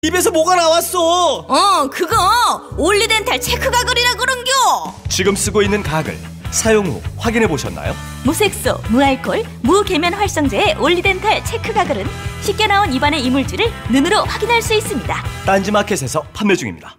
입에서 뭐가 나왔어? 그거 올리덴탈 체크 가글이라 그런겨. 지금 쓰고 있는 가글 사용 후 확인해 보셨나요? 무색소, 무알콜, 무계면 활성제의 올리덴탈 체크 가글은 쉽게 나온 입안의 이물질을 눈으로 확인할 수 있습니다. 딴지마켓에서 판매 중입니다.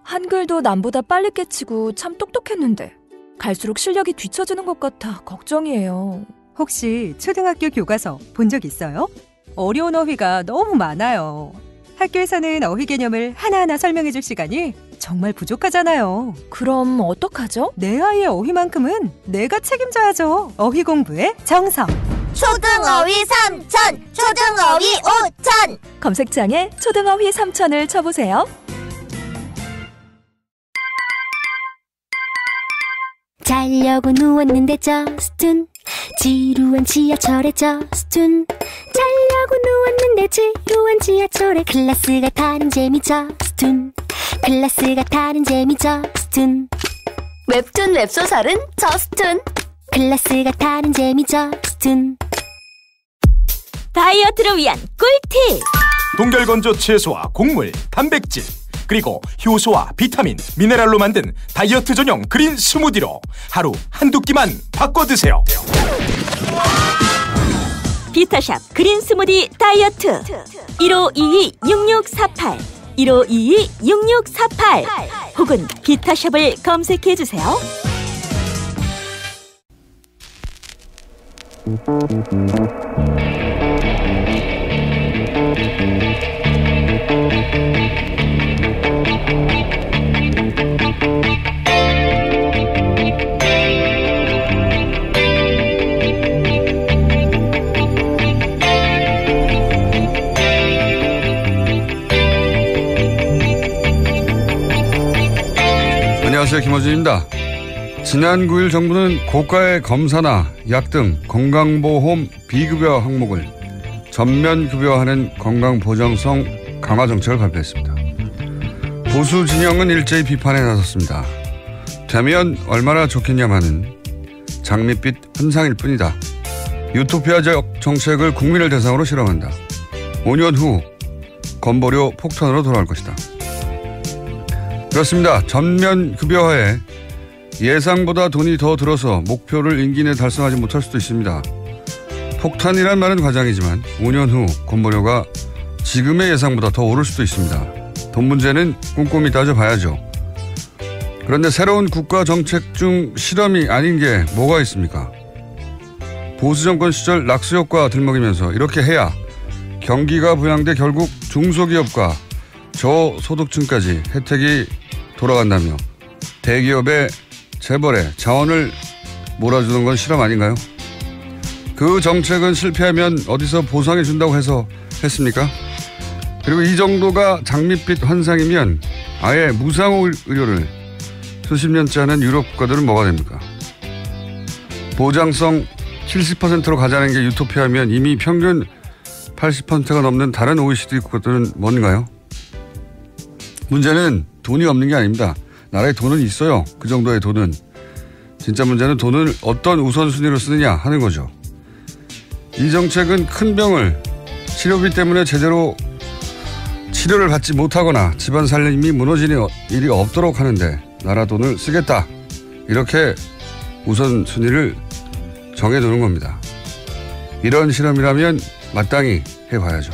한글도 남보다 빨리 깨치고 참 똑똑했는데 갈수록 실력이 뒤처지는 것 같아 걱정이에요. 혹시 초등학교 교과서 본 적 있어요? 어려운 어휘가 너무 많아요. 학교에서는 어휘 개념을 하나하나 설명해 줄 시간이 정말 부족하잖아요. 그럼 어떡하죠? 내 아이의 어휘만큼은 내가 책임져야죠. 어휘 공부의 정성. 초등어휘 3000, 초등어휘 5000. 검색창에 초등어휘 3000을 쳐보세요. 자려고 누웠는데 저스툰 지루한 지하철에 저스툰 자려고 누웠는데 지루한 지하철에 클래스가 다른 재미 저스툰 클래스가 다른 재미 저스툰 웹툰 웹소설은 저스툰 클래스가 다른 재미 저스툰 다이어트를 위한 꿀팁. 동결건조 채소와 곡물, 단백질 그리고 효소와 비타민, 미네랄로 만든 다이어트 전용 그린 스무디로 하루 한두 끼만 바꿔 드세요. 비타샵 그린 스무디 다이어트 1522-6648 1522-6648 혹은 비타샵을 검색해주세요. 안녕하세요, 김어준입니다. 지난 9일 정부는 고가의 검사나 약 등 건강보험 비급여 항목을 전면 급여하는 건강보장성 강화 정책을 발표했습니다. 보수 진영은 일제히 비판에 나섰습니다. 되면 얼마나 좋겠냐마는 장밋빛 환상일 뿐이다. 유토피아적 정책을 국민을 대상으로 실험한다. 5년 후 건보료 폭탄으로 돌아올 것이다. 그렇습니다. 전면 급여화에 예상보다 돈이 더 들어서 목표를 임기 내에 달성하지 못할 수도 있습니다. 폭탄이란 말은 과장이지만 5년 후 건보료가 지금의 예상보다 더 오를 수도 있습니다. 돈 문제는 꼼꼼히 따져봐야죠. 그런데 새로운 국가 정책 중 실험이 아닌 게 뭐가 있습니까? 보수 정권 시절 락스 효과 들먹이면서 이렇게 해야 경기가 부양돼 결국 중소기업과 저소득층까지 혜택이 돌아간다며 대기업의 재벌에 자원을 몰아주는 건 실험 아닌가요? 그 정책은 실패하면 어디서 보상해 준다고 해서 했습니까? 그리고 이 정도가 장밋빛 환상이면 아예 무상 의료를 수십 년째 하는 유럽 국가들은 뭐가 됩니까? 보장성 70%로 가자는 게 유토피아면 이미 평균 80%가 넘는 다른 OECD 국가들은 뭔가요? 문제는 돈이 없는 게 아닙니다. 나라에 돈은 있어요. 그 정도의 돈은. 진짜 문제는 돈을 어떤 우선순위로 쓰느냐 하는 거죠. 이 정책은 큰 병을 치료비 때문에 제대로 치료를 받지 못하거나 집안 살림이 무너지는 일이 없도록 하는데 나라 돈을 쓰겠다. 이렇게 우선순위를 정해두는 겁니다. 이런 실험이라면 마땅히 해봐야죠.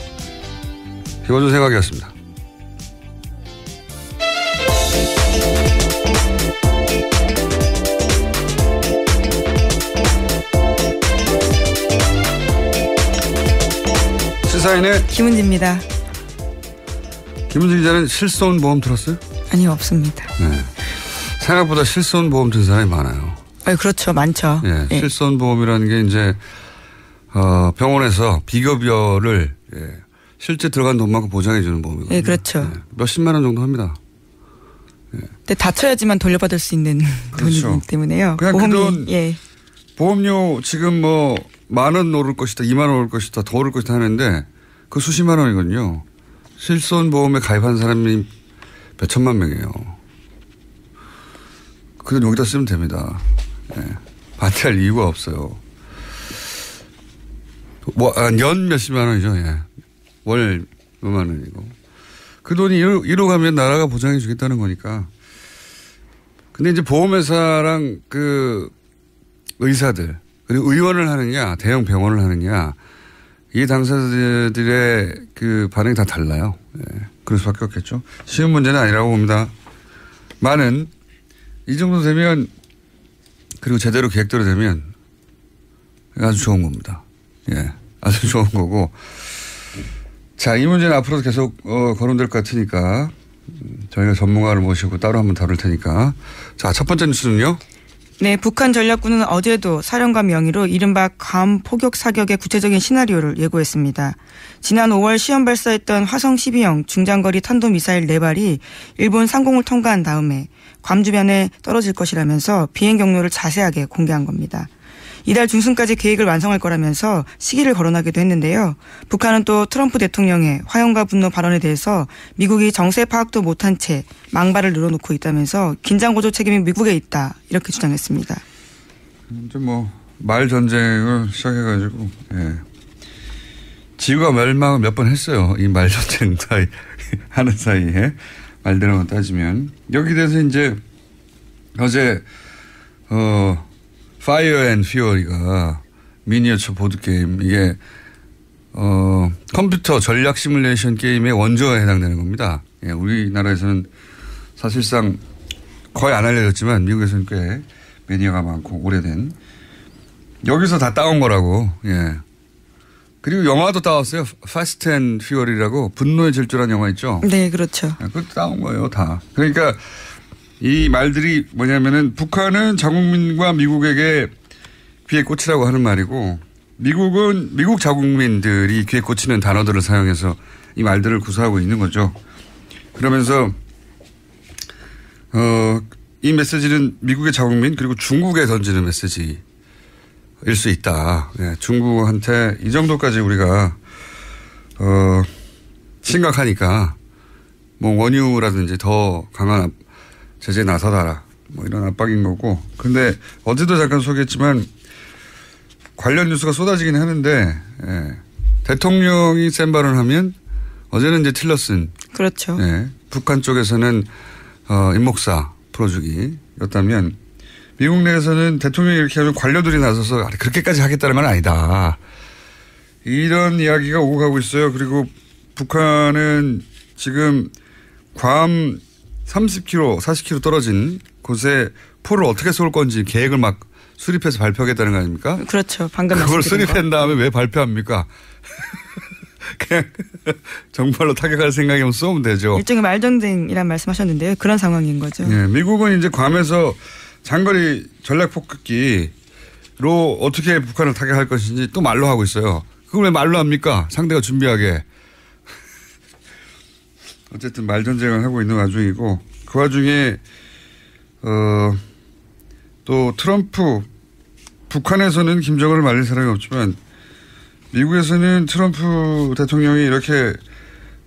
김어준 생각이었습니다. 시사인의 김은지입니다. 김은지 기자는 실손보험 들었어요? 아니요, 없습니다. 네. 생각보다 실손보험 든 사람이 많아요. 그렇죠. 많죠. 네, 네. 실손보험이라는 게 이제 병원에서 비급여를 실제 들어간 돈만큼 보장해 주는 보험이거든요. 네, 그렇죠. 네, 몇십만 원 정도 합니다. 네. 근데 다쳐야지만 돌려받을 수 있는 그렇죠. 돈이기 때문에요. 그냥 보험이, 그 돈, 예. 보험료 지금 뭐 10,000원 오를 것이다, 20,000원 오를 것이다, 더 오를 것이다 하는데 그 수십만 원이거든요. 실손보험에 가입한 사람이 몇 천만 명이에요. 그 돈 여기다 쓰면 됩니다. 예. 반대할 이유가 없어요. 연 몇십만 원이죠. 예. 월 몇만 원이고. 그 돈이 이로 가면 나라가 보장해 주겠다는 거니까. 근데 이제 보험회사랑 그 의사들 그리고 의원을 하느냐 대형 병원을 하느냐 이 당사자들의 그 반응이 다 달라요. 예, 그럴 수밖에 없겠죠. 쉬운 문제는 아니라고 봅니다. 많은 이 정도 되면 그리고 제대로 계획대로 되면 아주 좋은 겁니다. 예, 아주 좋은 거고. 자, 이 문제는 앞으로도 계속 거론될 것 같으니까 저희가 전문가를 모시고 따로 한번 다룰 테니까. 자, 첫 번째 뉴스는요. 네, 북한 전략군은 어제도 사령관 명의로 이른바 괌 포격 사격의 구체적인 시나리오를 예고했습니다. 지난 5월 시험 발사했던 화성 12형 중장거리 탄도미사일 4발이 일본 상공을 통과한 다음에 괌 주변에 떨어질 것이라면서 비행 경로를 자세하게 공개한 겁니다. 이달 중순까지 계획을 완성할 거라면서 시기를 거론하기도 했는데요. 북한은 또 트럼프 대통령의 화염과 분노 발언에 대해서 미국이 정세 파악도 못한 채 망발을 늘어놓고 있다면서 긴장 고조 책임이 미국에 있다 이렇게 주장했습니다. 이제 뭐 말 전쟁을 시작해가지고 예. 지구가 멸망을 몇 번 했어요. 이 말 전쟁 사이 하는 사이에 말대로 따지면 여기 대해서 이제 어제 파이어 앤 퓨어리가 미니어처 보드게임 이게 컴퓨터 전략 시뮬레이션 게임의 원조에 해당되는 겁니다. 예, 우리나라에서는 사실상 거의 안 알려졌지만 미국에서는 꽤 매니아가 많고 오래된 여기서 다 따온 거라고. 예. 그리고 영화도 따왔어요. 파스트 앤 퓨어리라고 분노의 질주라는 영화 있죠. 네, 그렇죠. 그것도 따온 거예요, 다. 그러니까 이 말들이 뭐냐면은 북한은 자국민과 미국에게 귀에 꽂히라고 하는 말이고 미국은 미국 자국민들이 귀에 꽂히는 단어들을 사용해서 이 말들을 구사하고 있는 거죠. 그러면서 이 메시지는 미국의 자국민 그리고 중국에 던지는 메시지일 수 있다. 예, 중국한테 이 정도까지 우리가 심각하니까 뭐 원유라든지 더 강한 제재에 나서다라 뭐 이런 압박인 거고. 근데 어제도 잠깐 소개했지만 관련 뉴스가 쏟아지긴 하는데 예, 대통령이 센 발언하면 어제는 이제 틸러슨. 그렇죠. 예, 북한 쪽에서는 임목사 풀어주기였다면 미국 내에서는 대통령이 이렇게 하면 관료들이 나서서 그렇게까지 하겠다는 건 아니다. 이런 이야기가 오고 가고 있어요. 그리고 북한은 지금 괌 30km, 40km 떨어진 곳에 포를 어떻게 쏠 건지 계획을 막 수립해서 발표하겠다는 거 아닙니까? 그렇죠. 방금 그걸 수립한 다음에 왜 발표합니까? 그냥 정말로 타격할 생각이면 쏘면 되죠. 일종의 말전쟁이란 말씀하셨는데요. 그런 상황인 거죠. 네, 미국은 이제 괌에서 장거리 전략 폭격기로 어떻게 북한을 타격할 것인지 또 말로 하고 있어요. 그걸 왜 말로 합니까? 상대가 준비하게. 어쨌든 말전쟁을 하고 있는 와중이고 그 와중에 또 트럼프 북한에서는 김정은을 말릴 사람이 없지만 미국에서는 트럼프 대통령이 이렇게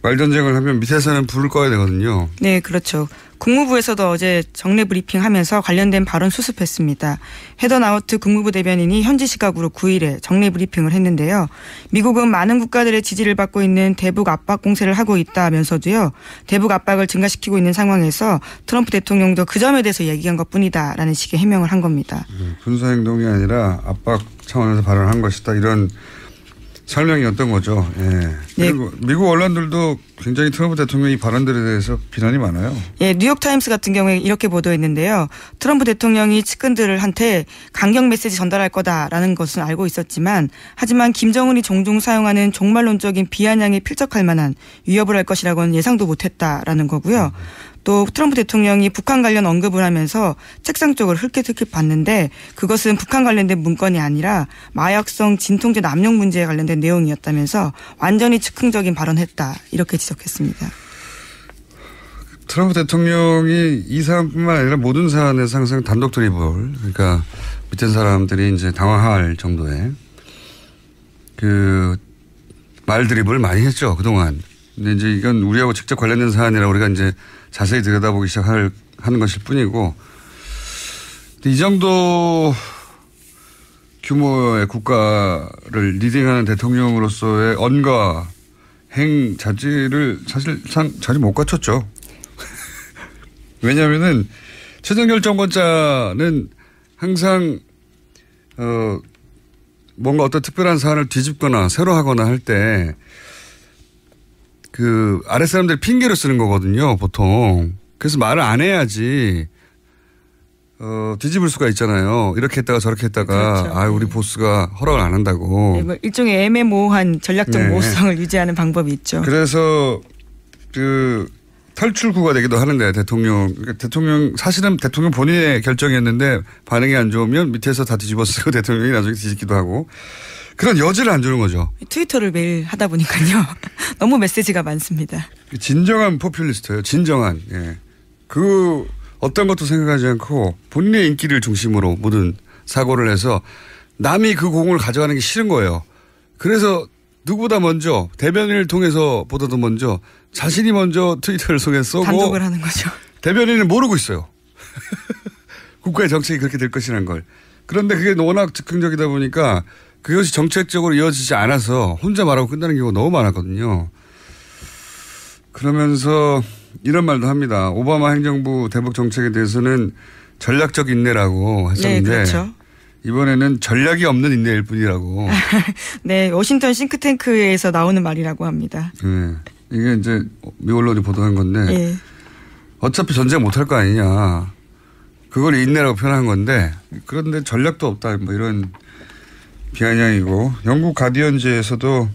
말전쟁을 하면 밑에서는 불을 꺼야 되거든요. 네, 그렇죠. 국무부에서도 어제 정례 브리핑하면서 관련된 발언 수습했습니다. 헤더 나우트 국무부 대변인이 현지 시각으로 9일에 정례 브리핑을 했는데요. 미국은 많은 국가들의 지지를 받고 있는 대북 압박 공세를 하고 있다면서도요. 대북 압박을 증가시키고 있는 상황에서 트럼프 대통령도 그 점에 대해서 얘기한 것뿐이다라는 식의 해명을 한 겁니다. 군사행동이 아니라 압박 차원에서 발언한 것이다. 이런 설명이었던 거죠. 예. 그리고 네. 미국 언론들도 굉장히 트럼프 대통령의 발언들에 대해서 비난이 많아요. 예, 뉴욕타임스 같은 경우에 이렇게 보도했는데요. 트럼프 대통령이 측근들한테 강경 메시지 전달할 거다라는 것은 알고 있었지만 하지만 김정은이 종종 사용하는 종말론적인 비아냥에 필적할 만한 위협을 할 것이라고는 예상도 못했다라는 거고요. 또 트럼프 대통령이 북한 관련 언급을 하면서 책상 쪽을 흘끗흘끗 봤는데 그것은 북한 관련된 문건이 아니라 마약성 진통제 남용 문제에 관련된 내용이었다면서 완전히 즉흥적인 발언했다 이렇게 지적했습니다. 트럼프 대통령이 이 사안뿐만 아니라 모든 사안에서 항상 단독 드리블 그러니까 밑에 사람들이 이제 당황할 정도의 그 말 드리블을 많이 했죠 그동안. 근데 이제 이건 우리하고 직접 관련된 사안이라 우리가 이제 자세히 들여다보기 시작하는 것일 뿐이고 이 정도 규모의 국가를 리딩하는 대통령으로서의 언과 행자질을 사실상 자주 못 갖췄죠. 왜냐하면은 최종결정권자는 항상 뭔가 어떤 특별한 사안을 뒤집거나 새로 하거나 할 때 그 아랫사람들이 핑계를 쓰는 거거든요, 보통. 그래서 말을 안 해야지 뒤집을 수가 있잖아요. 이렇게 했다가 저렇게 했다가 그렇죠. 우리 보스가 허락을 안 한다고. 네, 뭐 일종의 애매모호한 전략적 모호성을 유지하는 방법이 있죠. 그래서 그 탈출구가 되기도 하는데 대통령 사실은 대통령 본인의 결정이었는데 반응이 안 좋으면 밑에서 다 뒤집어 쓰고 대통령이 나중에 뒤집기도 하고 그런 여지를 안 주는 거죠. 트위터를 매일 하다 보니까요. 너무 메시지가 많습니다. 진정한 포퓰리스트예요. 진정한. 예. 그 어떤 것도 생각하지 않고 본인의 인기를 중심으로 모든 사고를 해서 남이 그 공을 가져가는 게 싫은 거예요. 그래서 누구보다 먼저 대변인을 통해서 보다도 먼저 자신이 먼저 트위터를 통해서 쏘고 단독을 하는 거죠. 대변인은 모르고 있어요. 국가의 정책이 그렇게 될 것이라는 걸. 그런데 그게 워낙 즉흥적이다 보니까 그것이 정책적으로 이어지지 않아서 혼자 말하고 끝나는 경우가 너무 많았거든요. 그러면서 이런 말도 합니다. 오바마 행정부 대북 정책에 대해서는 전략적 인내라고 했었는데 네, 그렇죠. 이번에는 전략이 없는 인내일 뿐이라고. 네, 워싱턴 싱크탱크에서 나오는 말이라고 합니다. 네, 이게 이제 미 언론이 보도한 건데 네. 어차피 전쟁 못할 거 아니냐. 그걸 인내라고 표현한 건데 그런데 전략도 없다. 뭐 이런 비아냥이고 영국 가디언지에서도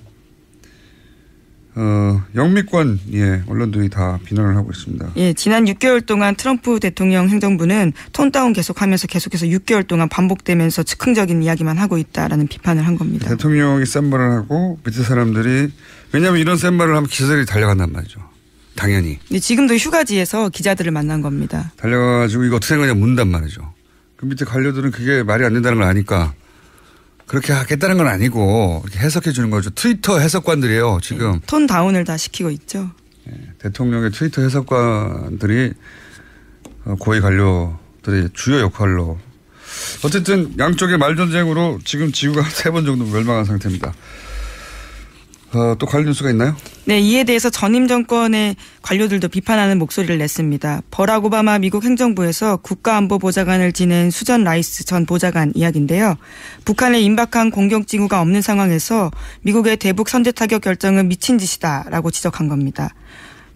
영미권 언론들이 다 비난을 하고 있습니다. 예, 지난 6개월 동안 트럼프 대통령 행정부는 톤 다운 계속하면서 계속해서 6개월 동안 반복되면서 즉흥적인 이야기만 하고 있다라는 비판을 한 겁니다. 대통령이 센 말을 하고 밑에 사람들이 왜냐하면 이런 센 말을 하면 기자들이 달려간단 말이죠. 당연히. 네, 지금도 휴가지에서 기자들을 만난 겁니다. 달려가지고 이거 어떻게 생각하냐 묻는단 말이죠. 그 밑에 관료들은 그게 말이 안 된다는 걸 아니까 그렇게 하겠다는 건 아니고 이렇게 해석해 주는 거죠. 트위터 해석관들이에요. 지금. 네, 톤 다운을 다 시키고 있죠. 네, 대통령의 트위터 해석관들이 고위 관료들의 주요 역할로 어쨌든 양쪽의 말전쟁으로 지금 지구가 3번 정도 멸망한 상태입니다. 또 관련 뉴스가 있나요? 네, 이에 대해서 전임 정권의 관료들도 비판하는 목소리를 냈습니다. 버락 오바마 미국 행정부에서 국가안보보좌관을 지낸 수전 라이스 전 보좌관 이야기인데요. 북한의 임박한 공격 징후가 없는 상황에서 미국의 대북 선제 타격 결정은 미친 짓이다라고 지적한 겁니다.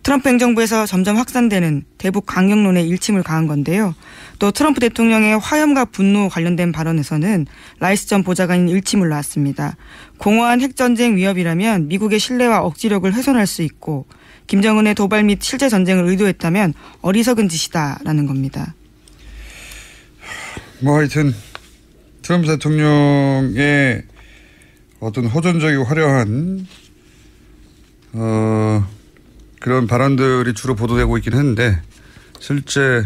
트럼프 행정부에서 점점 확산되는 대북 강경론에 일침을 가한 건데요. 또 트럼프 대통령의 화염과 분노 관련된 발언에서는 라이스 전 보좌관인 일침을 놨습니다. 공허한 핵전쟁 위협이라면 미국의 신뢰와 억지력을 훼손할 수 있고 김정은의 도발 및 실제 전쟁을 의도했다면 어리석은 짓이다라는 겁니다. 뭐 하여튼 트럼프 대통령의 어떤 호전적이고 화려한 그런 발언들이 주로 보도되고 있긴 했는데 실제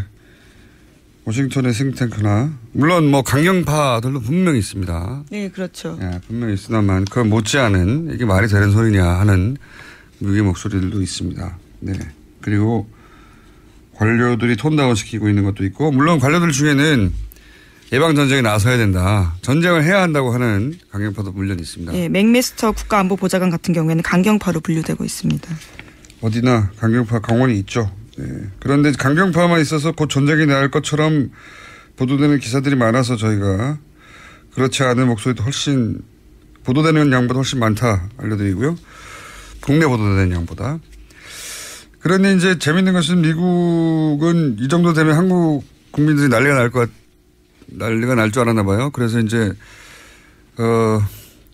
워싱턴의 싱크탱크나 물론 뭐 강경파들도 분명히 있습니다. 네, 그렇죠. 예, 분명히 있으나만 그걸 못지않은 이게 말이 되는 소리냐 하는 무기의 목소리들도 있습니다. 네. 그리고 관료들이 톤다운 시키고 있는 것도 있고 물론 관료들 중에는 예방전쟁에 나서야 된다. 전쟁을 해야 한다고 하는 강경파도 물론 있습니다. 네, 맥메스터 국가안보보좌관 같은 경우에는 강경파로 분류되고 있습니다. 어디나 강경파 강원이 있죠. 네. 그런데 강경파만 있어서 곧 전쟁이 날 것처럼 보도되는 기사들이 많아서 저희가 그렇지 않은 목소리도 훨씬 보도되는 양보다 훨씬 많다 알려드리고요. 국내 보도되는 양보다. 그런데 이제 재밌는 것은 미국은 이 정도 되면 한국 국민들이 난리가 날 줄 알았나 봐요. 그래서 이제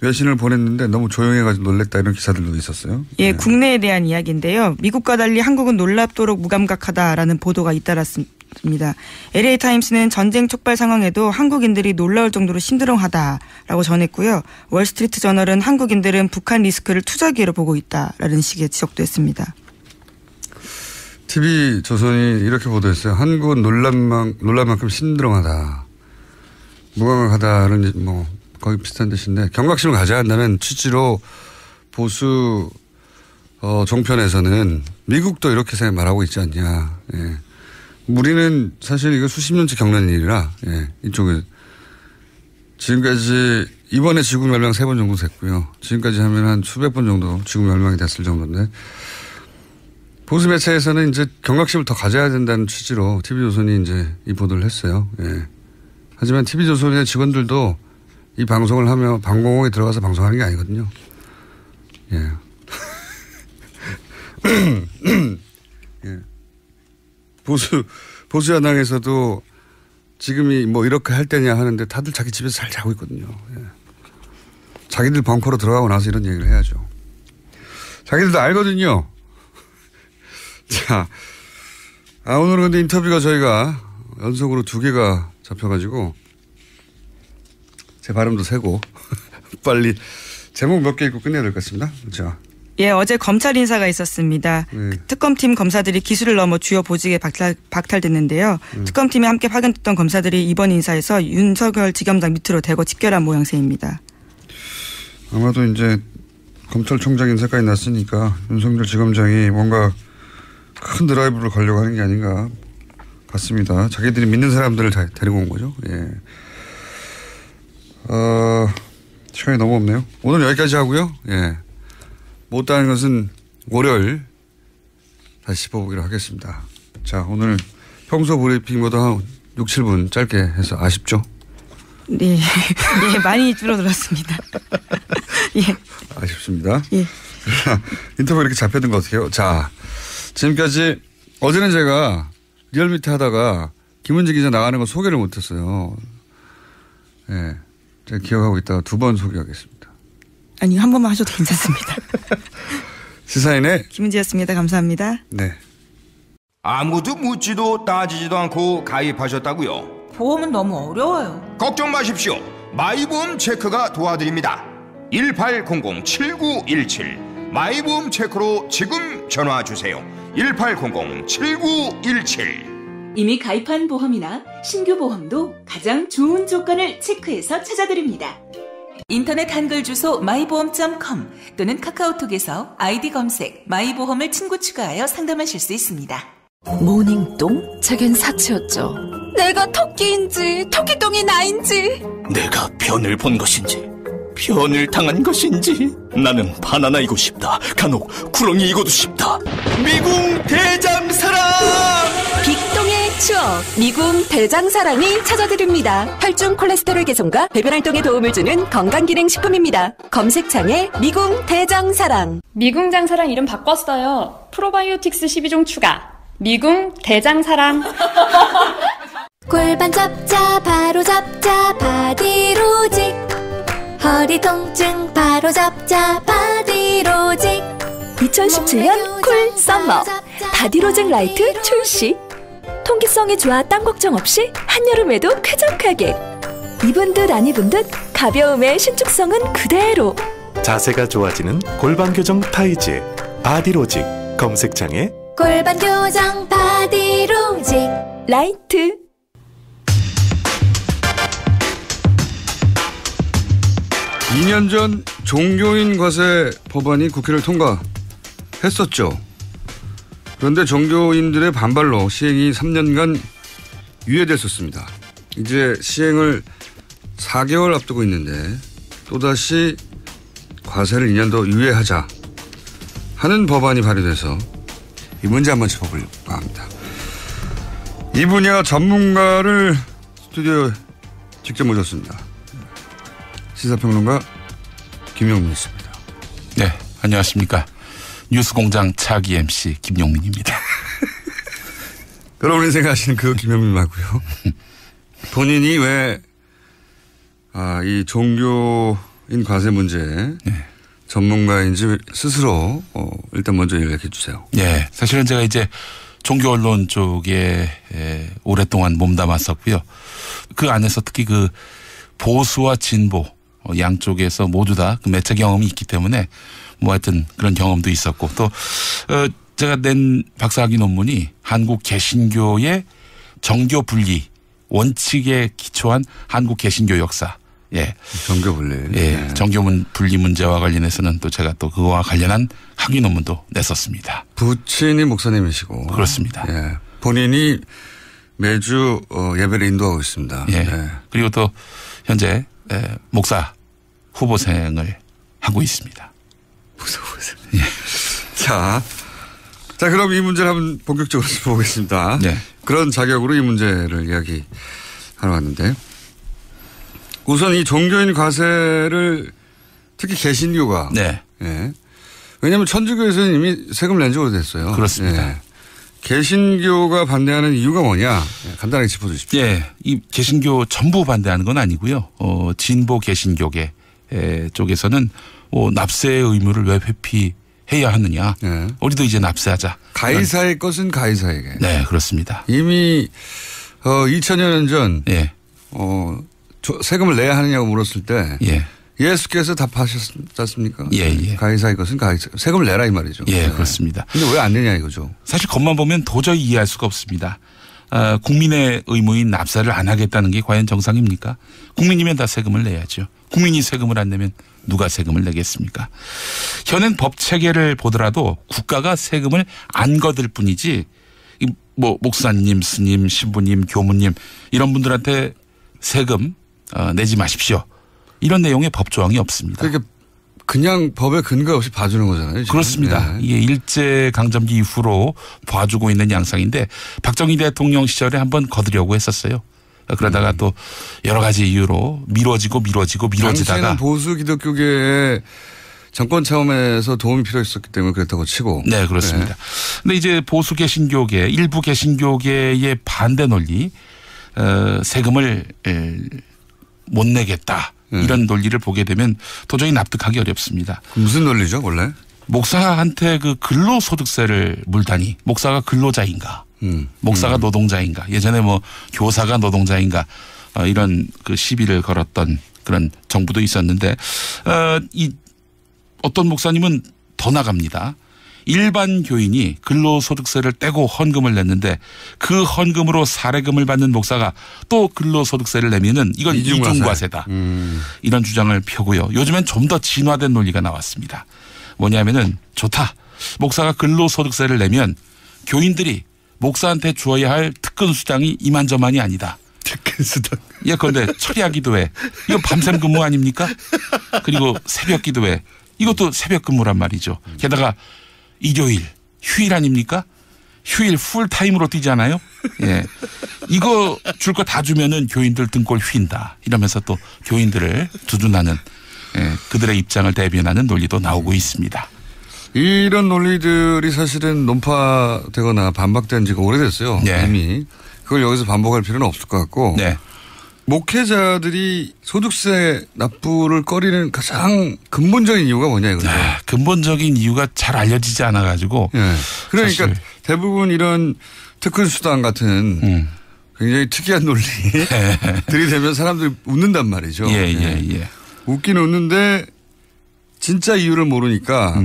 외신을 보냈는데 너무 조용해가지고 놀랬다 이런 기사들도 있었어요. 예, 네. 국내에 대한 이야기인데요. 미국과 달리 한국은 놀랍도록 무감각하다라는 보도가 잇따랐습니다. LA타임스는 전쟁 촉발 상황에도 한국인들이 놀라울 정도로 심드렁하다라고 전했고요. 월스트리트 저널은 한국인들은 북한 리스크를 투자 기회로 보고 있다라는 식의 지적도 했습니다. TV조선이 이렇게 보도했어요. 한국은 놀랄 만큼 심드렁하다. 무감각하다는 뭐 거의 비슷한 뜻인데 경각심을 가져야 한다는 취지로 보수 종편에서는 미국도 이렇게 말하고 있지 않냐. 예. 우리는 사실 이거 수십 년째 겪는 일이라 이쪽에 지금까지 이번에 지구 멸망 3번 정도 됐고요. 지금까지 하면 한 수백 번 정도 지구 멸망이 됐을 정도인데 보수 매체에서는 이제 경각심을 더 가져야 된다는 취지로 TV조선이 이제 이 보도를 했어요. 예. 하지만 TV조선의 직원들도 이 방송을 하며 방공호에 들어가서 방송하는 게 아니거든요. 예. 예. 보수 야당에서도 지금이 뭐 이렇게 할 때냐 하는데 다들 자기 집에서 잘 자고 있거든요. 예. 자기들 벙커로 들어가고 나서 이런 얘기를 해야죠. 자기들도 알거든요. 자, 오늘은 근데 인터뷰가 저희가 연속으로 2개가 잡혀가지고 제 발음도 세고 빨리 제목 몇 개 읽고 끝내야 될 것 같습니다. 자. 예, 어제 검찰 인사가 있었습니다. 네. 특검팀 검사들이 기수를 넘어 주요 보직에 박탈됐는데요. 특검팀에 함께 파견됐던 검사들이 이번 인사에서 윤석열 지검장 밑으로 대거 집결한 모양새입니다. 아마도 이제 검찰총장 인사까지 났으니까 윤석열 지검장이 뭔가 큰 드라이브를 걸려고 하는 게 아닌가 같습니다. 자기들이 믿는 사람들을 다 데리고 온 거죠. 예. 시간이 너무 없네요. 오늘 여기까지 하고요. 예. 못다는 것은 월요일 다시 짚어보기로 하겠습니다. 자, 오늘 평소 브리핑보다 한 6, 7분 짧게 해서 아쉽죠? 네. 예, 많이 줄어들었습니다. 예. 아쉽습니다. 예. 인터뷰 이렇게 잡혀든 거 어떡해요? 자, 지금까지 어제는 제가 리얼미터 하다가 김은지 기자 나가는 거 소개를 못했어요. 예. 제가 기억하고 있다가 2번 소개하겠습니다. 아니, 한 번만 하셔도 괜찮습니다. 시사인의 김은지였습니다. 감사합니다. 네. 아무도 묻지도 따지지도 않고 가입하셨다고요? 보험은 너무 어려워요. 걱정 마십시오. 마이보험 체크가 도와드립니다. 1800-7917 마이보험 체크로 지금 전화주세요. 1800-7917 이미 가입한 보험이나 신규 보험도 가장 좋은 조건을 체크해서 찾아드립니다. 인터넷 한글 주소 마이보험.com 또는 카카오톡에서 아이디 검색 마이보험을 친구 추가하여 상담하실 수 있습니다. 모닝똥? 제겐 사치였죠. 내가 토끼인지 토끼똥이 나인지 내가 변을 본 것인지 변을 당한 것인지 나는 바나나이고 싶다. 간혹 구렁이이고도 싶다. 미궁 대장사랑! 빅똥의 추억 미궁 대장사랑이 찾아드립니다. 혈중 콜레스테롤 개선과 배변 활동에 도움을 주는 건강기능식품입니다. 검색창에 미궁 대장사랑. 미궁 장사랑 이름 바꿨어요. 프로바이오틱스 12종 추가. 미궁 대장사랑. 골반 잡자 바로 잡자 바디로직. 허리 통증 바로 잡자 바디로직. 2017년 쿨 썸머 바디로직 라이트 출시. 통기성이 좋아 땀 걱정 없이 한여름에도 쾌적하게. 입은 듯 안 입은 듯 가벼움의 신축성은 그대로. 자세가 좋아지는 골반 교정 타이즈 바디로직. 검색창에 골반 교정 바디로직 라이트. 이 년 전 종교인 과세 법안이 국회를 통과했었죠. 그런데 종교인들의 반발로 시행이 3년간 유예됐었습니다. 이제 시행을 4개월 앞두고 있는데 또다시 과세를 2년 더 유예하자 하는 법안이 발의돼서 이 문제 한번 짚어보려고 합니다. 이 분야 전문가를 스튜디오에 직접 모셨습니다. 시사평론가 김용민 있습니다. 네, 안녕하십니까. 뉴스공장 차기 MC 김용민입니다. 여러분이 생각하시는 그 김용민 맞고요. 본인이 왜 이 종교인 과세 문제 네. 전문가인지 스스로 일단 먼저 얘기해 주세요. 네, 사실은 제가 이제 종교 언론 쪽에 오랫동안 몸담았었고요. 그 안에서 특히 그 보수와 진보 양쪽에서 모두 다 그 매체 경험이 있기 때문에 뭐 하여튼 그런 경험도 있었고 또 제가 낸 박사학위 논문이 한국 개신교의 정교 분리 원칙에 기초한 한국 개신교 역사. 예. 정교 분리. 예. 네. 정교 분리 문제와 관련해서는 또 제가 또 그거와 관련한 학위 논문도 냈었습니다. 부친이 목사님이시고. 그렇습니다. 예. 본인이 매주 예배를 인도하고 있습니다. 예. 네. 그리고 또 현재 목사 후보생을 하고 있습니다. 후보생. 예. 자, 그럼 이 문제를 한번 본격적으로 보겠습니다. 네. 그런 자격으로 이 문제를 이야기하러 왔는데, 우선 이 종교인 과세를 특히 개신교가. 네. 예. 왜냐하면 천주교에서는 이미 세금을 낸 지 오래됐어요. 그렇습니다. 예. 개신교가 반대하는 이유가 뭐냐? 간단하게 짚어주십시오. 예, 이 개신교 전부 반대하는 건 아니고요. 진보 개신교계 쪽에서는 납세의 의무를 왜 회피해야 하느냐? 예. 우리도 이제 납세하자. 가이사의 것은 가이사에게. 네, 그렇습니다. 이미 2000여 년 전 예. 세금을 내야 하느냐고 물었을 때 예. 예수께서 답하셨지 않습니까? 예. 가이사의 것은 가이사. 세금을 내라 이 말이죠. 예, 그렇습니다. 근데 왜 안 내냐 이거죠. 사실 겉만 보면 도저히 이해할 수가 없습니다. 국민의 의무인 납세를 안 하겠다는 게 과연 정상입니까? 국민이면 다 세금을 내야죠. 국민이 세금을 안 내면 누가 세금을 내겠습니까? 현행 법 체계를 보더라도 국가가 세금을 안 거둘 뿐이지 목사님, 스님, 신부님, 교무님 이런 분들한테 세금 내지 마십시오. 이런 내용의 법 조항이 없습니다. 그러니까 그냥 법에 근거 없이 봐주는 거잖아요. 지금. 그렇습니다. 이게 일제강점기 이후로 봐주고 있는 양상인데 박정희 대통령 시절에 한번 거두려고 했었어요. 그러다가 또 여러 가지 이유로 미뤄지다가. 당시에는 보수 기독교계의 정권 차원에서 도움이 필요했었기 때문에 그랬다고 치고. 네, 그렇습니다. 근데 이제 보수 개신교계, 일부 개신교계의 반대 논리, 세금을 못 내겠다. 이런 논리를 보게 되면 도저히 납득하기 어렵습니다. 무슨 논리죠, 원래? 목사한테 그 근로소득세를 물다니 목사가 근로자인가? 목사가 노동자인가? 예전에 교사가 노동자인가? 이런 그 시비를 걸었던 그런 정부도 있었는데, 어떤 목사님은 더 나갑니다. 일반 교인이 근로소득세를 떼고 헌금을 냈는데 그 헌금으로 사례금을 받는 목사가 또 근로소득세를 내면은 이건 이중과세다. 이런 주장을 펴고요. 요즘엔 좀 더 진화된 논리가 나왔습니다. 뭐냐면은 좋다. 목사가 근로소득세를 내면 교인들이 목사한테 주어야 할 특근수당이 이만저만이 아니다. 특근수당. 예, 그런데 철야기도회 이거 밤샘 근무 아닙니까? 그리고 새벽기도회 이것도 새벽 근무란 말이죠. 게다가 일요일 휴일 아닙니까? 휴일 풀타임으로 뛰잖아요. 예, 이거 줄 거 다 주면은 교인들 등골 휜다. 이러면서 또 교인들을 두둔하는 그들의 입장을 대변하는 논리도 나오고 있습니다. 이런 논리들이 사실은 논파되거나 반박된 지가 오래됐어요. 네. 이미. 그걸 여기서 반복할 필요는 없을 것 같고. 네. 목회자들이 소득세 납부를 꺼리는 가장 근본적인 이유가 뭐냐 이거죠. 근본적인 이유가 잘 알려지지 않아 가지고. 네. 그러니까 대부분 이런 특근수당 같은 굉장히 특이한 논리들이 되면 사람들이 웃는단 말이죠. 예. 웃긴 웃는데 진짜 이유를 모르니까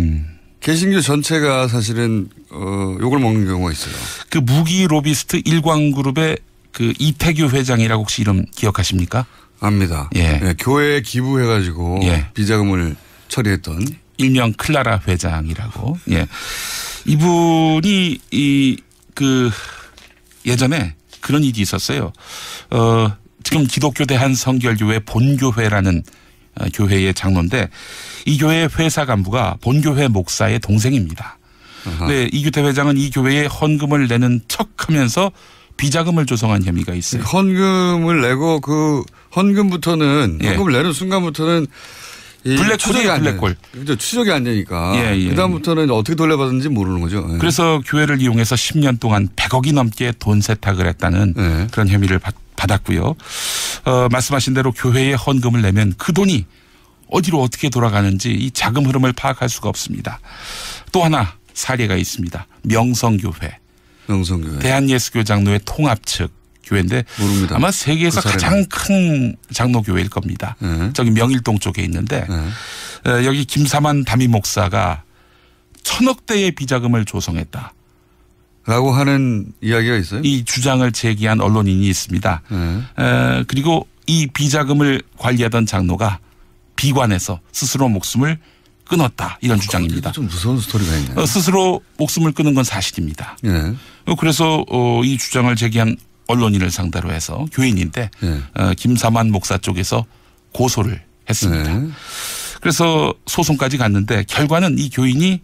개신교 전체가 사실은 욕을 먹는 경우가 있어요. 그 무기 로비스트 일광그룹의 그 이태규 회장이라고 혹시 이름 기억하십니까? 압니다. 예. 네, 교회에 기부해가지고 비자금을 처리했던 일명 클라라 회장이라고. 예. 이분이 예전에 그런 일이 있었어요. 지금 기독교 대한성결교회 본교회라는 교회의 장로인데 이 교회의 회사 간부가 본교회 목사의 동생입니다. 네, 이규태 회장은 이 교회에 헌금을 내는 척하면서 비자금을 조성한 혐의가 있어요. 헌금을 내고 그 헌금부터는 헌금을 내는 순간부터는 블랙홀이에요, 블랙홀. 그죠, 추적이 안 되니까. 예. 그다음부터는 어떻게 돌려받는지 모르는 거죠. 예. 그래서 교회를 이용해서 10년 동안 100억이 넘게 돈 세탁을 했다는 그런 혐의를 받았고요. 말씀하신 대로 교회에 헌금을 내면 그 돈이 어디로 어떻게 돌아가는지 이 자금 흐름을 파악할 수가 없습니다. 또 하나 사례가 있습니다. 명성교회. 대한예수교 장로회 통합 측 교회인데 모릅니다. 아마 세계에서 가장 큰 장로교회일 겁니다. 저기 명일동 쪽에 있는데 여기 김사만 담임 목사가 1,000억대의 비자금을 조성했다. 라고 하는 이야기가 있어요? 이 주장을 제기한 언론인이 있습니다. 그리고 이 비자금을 관리하던 장로가 비관해서 스스로 목숨을 끊었다. 이런 주장입니다. 좀 무서운 스토리가 있네요. 스스로 목숨을 끊은 건 사실입니다. 네. 그래서 이 주장을 제기한 언론인을 상대로 해서 교인인데 김사만 목사 쪽에서 고소를 했습니다. 그래서 소송까지 갔는데 결과는 이 교인이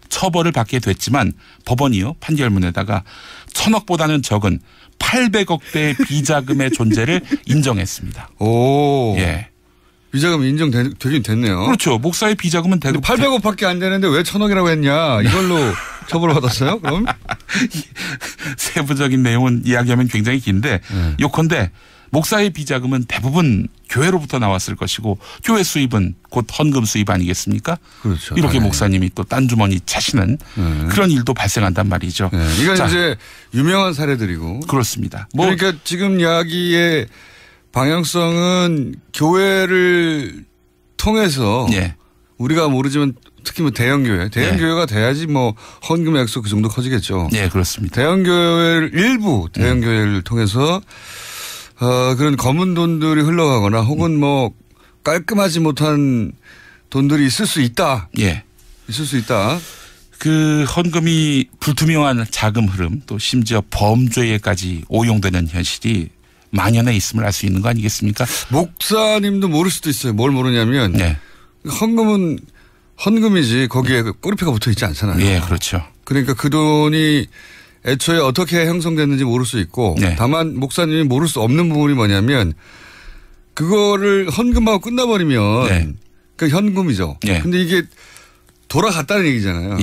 처벌을 받게 됐지만 법원이요 판결문에다가 1,000억보다는 적은 800억대의 비자금의 존재를 인정했습니다. 오. 예. 비자금 인정되긴 됐네요. 그렇죠. 목사의 비자금은 대금 800억밖에 안 되는데 왜 1,000억이라고 했냐. 이걸로 처벌을 받았어요? 그럼? 세부적인 내용은 이야기하면 굉장히 긴데 요컨대 목사의 비자금은 대부분 교회로부터 나왔을 것이고 교회 수입은 곧 헌금 수입 아니겠습니까? 그렇죠. 이렇게 목사님이 또 딴 주머니 차시는 그런 일도 발생한단 말이죠. 이건 이제 유명한 사례들이고. 그렇습니다. 그러니까 지금 이야기의 방향성은 교회를 통해서 우리가 모르지만 특히 뭐 대형교회가 돼야지 뭐 헌금 액수 그 정도 커지겠죠. 네, 그렇습니다. 일부 대형교회를 통해서 그런 검은 돈들이 흘러가거나 혹은 뭐 깔끔하지 못한 돈들이 있을 수 있다. 예. 있을 수 있다. 그 헌금이 불투명한 자금 흐름 또 심지어 범죄에까지 오용되는 현실이 만연해 있음을 알 수 있는 거 아니겠습니까? 목사님도 모를 수도 있어요. 뭘 모르냐면 헌금은 헌금이지 거기에 꼬리표가 붙어 있지 않잖아요. 예, 그렇죠. 그러니까 그 돈이 애초에 어떻게 형성됐는지 모를 수 있고 다만 목사님이 모를 수 없는 부분이 뭐냐면 그거를 헌금하고 끝나버리면 그 현금이죠. 근데 이게 돌아갔다는 얘기잖아요.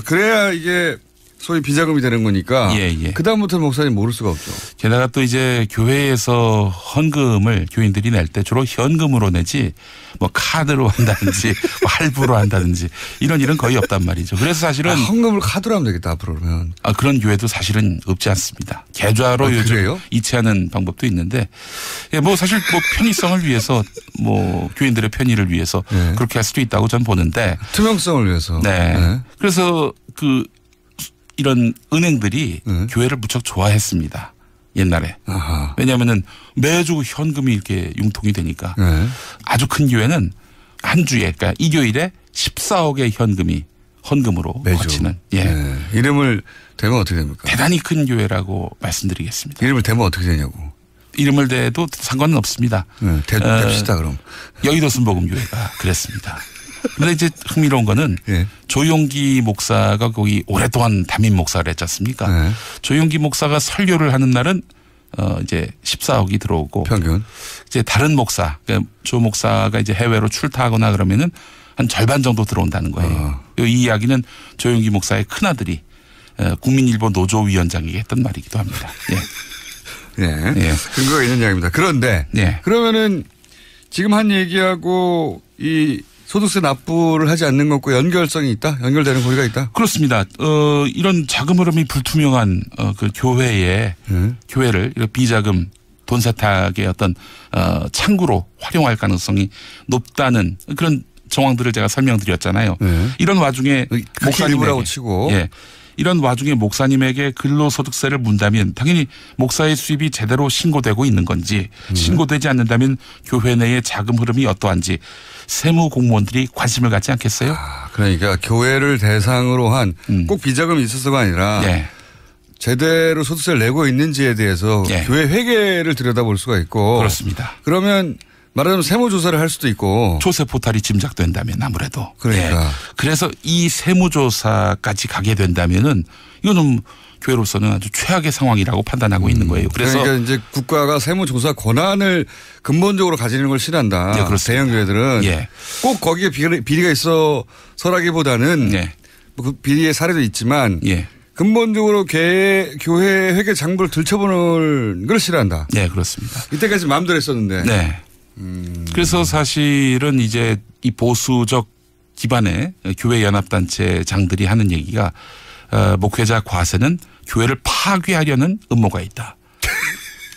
그래야 이게 소위 비자금이 되는 거니까 그다음부터는 목사님 모를 수가 없죠. 게다가 또 이제 교회에서 헌금을 교인들이 낼 때 주로 현금으로 내지 뭐 카드로 한다든지 뭐 할부로 한다든지 이런 일은 거의 없단 말이죠. 그래서 사실은 헌금을 카드로 하면 되겠다 앞으로 그러면. 그런 교회도 사실은 없지 않습니다. 계좌로 요즘 그래요? 이체하는 방법도 있는데 뭐 사실 뭐 편의성을 위해서 뭐 교인들의 편의를 위해서 그렇게 할 수도 있다고 저는 보는데 투명성을 위해서. 그래서 이런 은행들이 교회를 무척 좋아했습니다. 옛날에. 왜냐하면은 매주 현금이 이렇게 융통이 되니까. 아주 큰 교회는 한 주에 그러니까 일요일에 14억의 현금이 헌금으로 거치는. 이름을 대면 어떻게 됩니까? 대단히 큰 교회라고 말씀드리겠습니다. 이름을 대면 어떻게 되냐고. 이름을 대도 상관은 없습니다. 댑시다 그럼. 여의도 순복음교회가 그랬습니다. 그런데 이제 흥미로운 거는 조용기 목사가 거기 오랫동안 담임 목사를 했지 않습니까? 조용기 목사가 설교를 하는 날은 이제 14억이 들어오고 평균 이제 다른 목사, 그러니까 조 목사가 이제 해외로 출타하거나 그러면은 한 절반 정도 들어온다는 거예요. 이 이야기는 조용기 목사의 큰 아들이 국민일보 노조위원장에게 했던 말이기도 합니다. 근거가 있는 이야기입니다. 그런데 그러면은 지금 한 얘기하고 이 소득세 납부를 하지 않는 것과 연결성이 있다? 연결되는 고리가 있다? 그렇습니다. 이런 자금 흐름이 불투명한 그 교회를 이런 비자금 돈 세탁의 어떤 창구로 활용할 가능성이 높다는 그런 정황들을 제가 설명드렸잖아요. 이런 와중에 목사님이라고 치고 이런 와중에 목사님에게 근로소득세를 문다면 당연히 목사의 수입이 제대로 신고되고 있는 건지 신고되지 않는다면 교회 내의 자금 흐름이 어떠한지 세무 공무원들이 관심을 갖지 않겠어요? 그러니까 교회를 대상으로 한 꼭 비자금이 있어서가 아니라 제대로 소득세를 내고 있는지에 대해서 교회 회계를 들여다볼 수가 있고 그렇습니다. 그러면 말하자면 세무조사를 할 수도 있고 조세 포탈이 짐작된다면 아무래도 그러니까 그래서 이 세무조사까지 가게 된다면은 이거는 교회로서는 아주 최악의 상황이라고 판단하고 있는 거예요. 그래서 그러니까 이제 국가가 세무조사 권한을 근본적으로 가지는 걸 싫어한다. 대형 교회들은 꼭 거기에 비리가 있어서라기보다는 그 비리의 사례도 있지만 근본적으로 교회 회계 장부를 들춰보는 걸 싫어한다. 네, 그렇습니다. 이때까지 마음대로 했었는데. 그래서 사실은 이제 이 보수적 기반의 교회 연합단체장들이 하는 얘기가 목회자 과세는 교회를 파괴하려는 음모가 있다.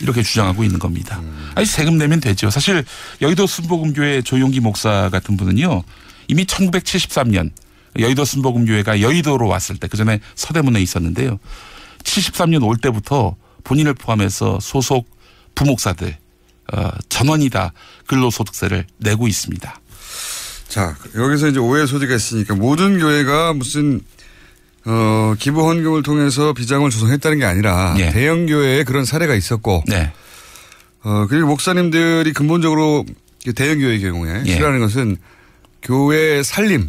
이렇게 주장하고 있는 겁니다. 아니 세금 내면 되죠. 사실 여의도 순복음교회 조용기 목사 같은 분은요. 이미 1973년 여의도 순복음교회가 여의도로 왔을 때 그전에 서대문에 있었는데요. 73년 올 때부터 본인을 포함해서 소속 부목사들 전원이 다 근로소득세를 내고 있습니다. 자, 여기서 이제 오해 소지가 있으니까 모든 교회가 무슨 기부 헌금을 통해서 비자금을 조성했다는 게 아니라 대형 교회에 그런 사례가 있었고 그리고 목사님들이 근본적으로 대형교회 경우에 싫어하는 것은 교회 살림을